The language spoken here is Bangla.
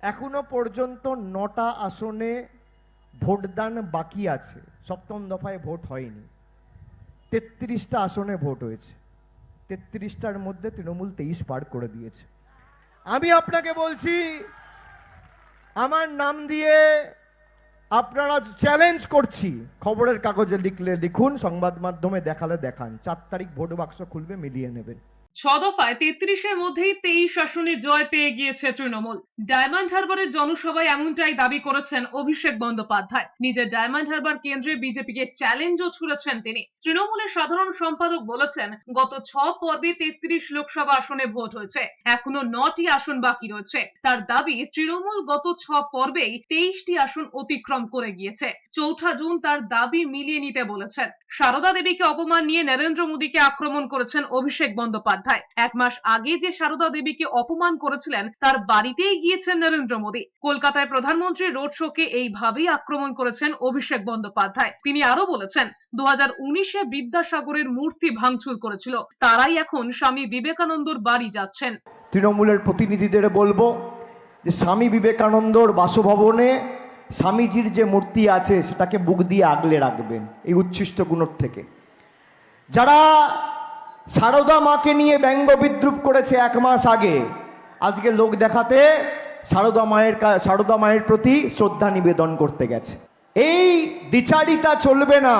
এখনো পর্যন্ত 9টা আসনে ভোটদান বাকি আছে। সপ্তম দফায় ভোট হয়নি। 33টা আসনে ভোট হয়েছে। 33টার মধ্যে তৃণমূল 23 পার করে দিয়েছে। আমি আপনাকে বলছি, আমার নাম দিয়ে আপনারা চ্যালেঞ্জ করছি, খবরের কাগজে লিখলে লিখুন, সংবাদ মাধ্যমে দেখালে দেখান, 4 তারিখ ভোট বাক্স খুলবে, মিলিয়ে নেবেন। 6 দফায় 33-এর মধ্যেই 23 আসনে জয় পেয়ে গিয়েছে তৃণমূল। ডায়মন্ড হারবারের জনসভায় এমনটাই দাবি করেছেন অভিষেক বন্দ্যোপাধ্যায়। নিজের ডায়মন্ড হারবার কেন্দ্রে বিজেপিকে চ্যালেঞ্জও ছুড়েছেন তিনি। তৃণমূলের সাধারণ সম্পাদক বলেছেন, গত 6 পর্বে 33 লোকসভা আসনে ভোট হয়েছে, এখনো 9টি আসন বাকি রয়েছে। তার দাবি, তৃণমূল গত 6 পর্বেই 23টি আসন অতিক্রম করে গিয়েছে। 4 জুন তার দাবি মিলিয়ে নিতে বলেছেন। সারদা দেবীকে অপমান নিয়ে নরেন্দ্র মোদীকে আক্রমণ করেছেন অভিষেক বন্দ্যোপাধ্যায়। 1 মাস আগে যে সারদা দেবীকে অপমান করেছিলেন, তার বাড়িতেই গিয়েছেন নরেন্দ্র মোদী। কলকাতায় প্রধানমন্ত্রীর রোড শোকে এইভাবেই আক্রমণ করেছেন অভিষেক বন্দ্যোপাধ্যায়। তিনি আরো বলেছেন, 2019-এ বিদ্যাসাগরের মূর্তি ভাঙচুর করেছিল, তারাই এখন স্বামী বিবেকানন্দর বাড়ি যাচ্ছেন। তৃণমূলের প্রতিনিধিদের বলবো যে স্বামী বিবেকানন্দর বাসভবনে স্বামীজির যে মূর্তি আছে সেটাকে বুক দিয়ে আগলে রাখবেন এই উচ্ছিষ্ট গুণর থেকে। যারা সারদা মাকে নিয়ে ব্যঙ্গ বিদ্রুপ করেছে 1 মাস আগে, আজকে লোক দেখাতে সারদা মায়ের প্রতি শ্রদ্ধা নিবেদন করতে গেছে। এই দ্বিচারিতা চলবে না।